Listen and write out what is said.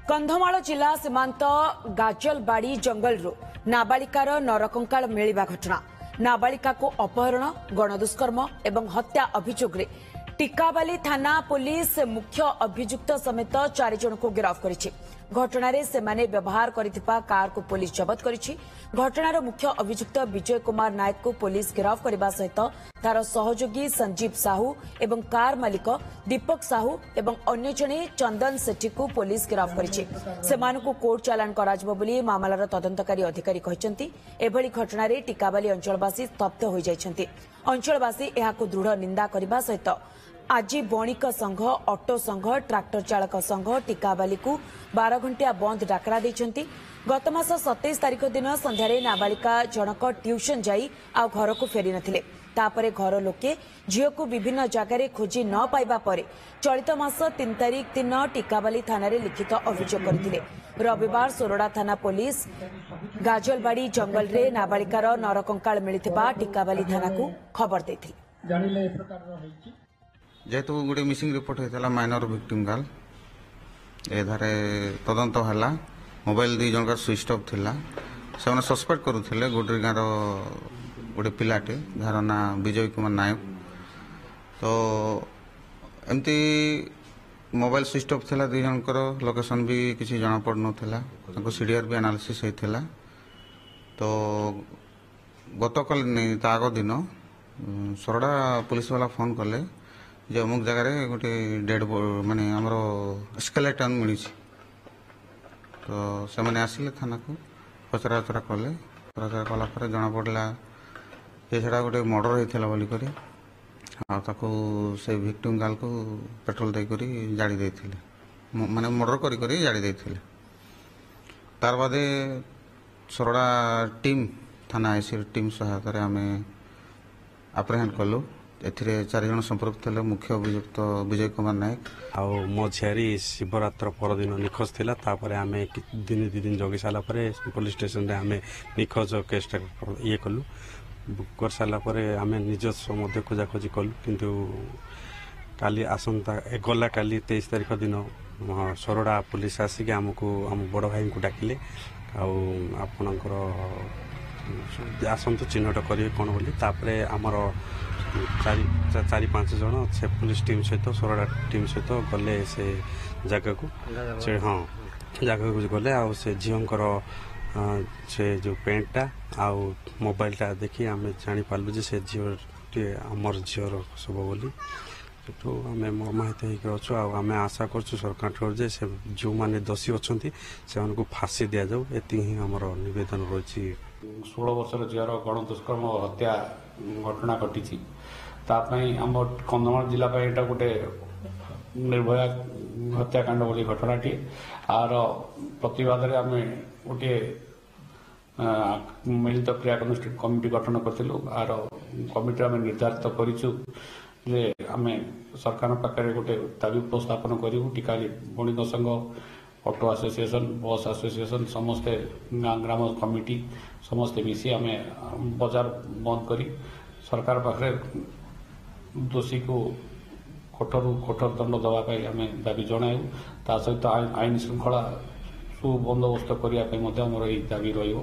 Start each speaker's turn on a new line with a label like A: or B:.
A: कंधमाल जिला सीमांत गाजलबाड़ी जंगलरू नाबालिकार नरकंकाल मिलिबा घटना। नाबालिका को अपहरण गणदुष्कर्म एवं हत्या अभियोग टिकाबाली थाना पुलिस मुख्य अभियुक्त समेत 4 जन को गिरफ्त करिछि। घटनारे सेमाने व्यवहार करिथिबा कार को पुलिस जबत करिछि। घटनार मुख्य अभियुक्त विजय कुमार नायक को पुलिस गिरफ्त करबा सहित तार सहयोगी संजीव साहू एवं कार मालिक दीपक साहू एवं अन्य जने चंदन सेठी को पुलिस गिरफ्त करिछि। सेमानकु कोर्ट चालान कराजिबो बोली मामलार तदंतकारी अधिकारी कहिसंती। एभली घटनारे टिकाबाली अंचलवासी स्तब्ध होई जाइछंती। अंचलवासी एहाको दृढ़ निंदा करबा सहित आज बणिक संघ ऑटो संघ ट्रैक्टर चालक संघ टिकाबाली को 12 घंटिया बंद डाकरा देइछंती। गत मास 27 तारिख दिन संध्यारे नाबालिका जनक ट्यूशन जाई आ घर को फेरी नथिले। तापरे घर लोके झियो को विभिन्न जगार खोजी न पाइबा परे चलित मास 3 तारिख दिन टिकाबाली थाना लिखित अभियोग करथिले। रविवार सोरडा थाना पुलिस गाजलबाड़ी जंगल रे नाबालिकार नरकंकाल मिलिथिबा टिकाबाली थाना को खबर देथिले।
B: जेहेतु गोटे मिसिंग रिपोर्ट होता माइनर विक्टिम गर्ल एधारे तदंत है मोबाइल 2 जन स्विच ऑफ थिला से सस्पेक्ट करुले गुडरी गाँव गोटे पिलाटे जार ना विजय कुमार नायक। तो एमती मोबाइल स्विच ऑफ थिला 2 जनकर लोकेशन भी किसी जना पड़ नाला सीडीआर भी एनालिसिस होता। तो गतकाल आग दिन सोरडा पुलिस वाला फोन कले जो अमुक जगार गोटे डेड माने आमर स्केलेटन मिली। तो से मैंने आसिले थाना को पचरा उचरा कले पचरा कलापर जना पड़ा ये सेटा गोटे मर्डर होता बोलिक से विक्टिम गर्ल को पेट्रोल देकर जाड़ी देते माने मर्डर करी जाड़ी देते। तार बादे सोरडा टीम थाना आईसी टीम सहायता आम आप्रेहेंड कलु। एथिरे 4 जन संपर्क थे मुख्य अभियुक्त विजय कुमार नायक
C: आउ मो झियारी शिवरात्र परदिन निखोज थिला। तापर आमे दिन 2 दिन जगी साला परे पुलिस स्टेशन रे आमे निखोज केसटा ये कलु। कर साला परे आमे निजस्व मध्य खोजाखोजी कलु किंतु काली आसंता गला काली 23 तारिख दिन सोरडा पुलिस आसिक आमको आम बड़ भाई को डाकिले आपणकर आसंतु चिन्हट करेंगे कौन बोली। तापर आमर 4-5 जन से पुलिस टीम सहित सोरडा टीम सहित गले से जगह को हाँ जगह को गले आ से झीवर से जो पेंटा आउ मोबाइलटा देखी आम जापारू जे से झील आमर झीर सब बोली तो आम मर्माहित होकर आम आशा कर सरकार जे से जो मैंने दोषी अच्छा से फांसी दि जाऊ एति ही आमर नवेदन रही।
D: 16 वर्षर झीर गण दुष्कर्म हत्या घटना घटी आम कंधमाल जिला यहाँ गोटे निर्भया हत्याकांड बोली घटनाटी आर प्रतिवाद आम गोटे मिलित क्रियानुष्ठान कमिटी गठन करूँ। आर कमिटी आम निर्धारित करे आम सरकार पाखे गोटे दाबी उपस्थापन करूँ। टिकाली बणिक संघ ऑटो एसोसिएशन बस एसोसिएशन समस्ते ग्राम कमिटी समस्ते मिसी आम बाजार बंद करी सरकार पाखे दोषी को कठोर दंड देवाई आम दाबी जनाऊ। ता सहित आईन श्रृंखला सुबंदोबस्त करने दाबी रही।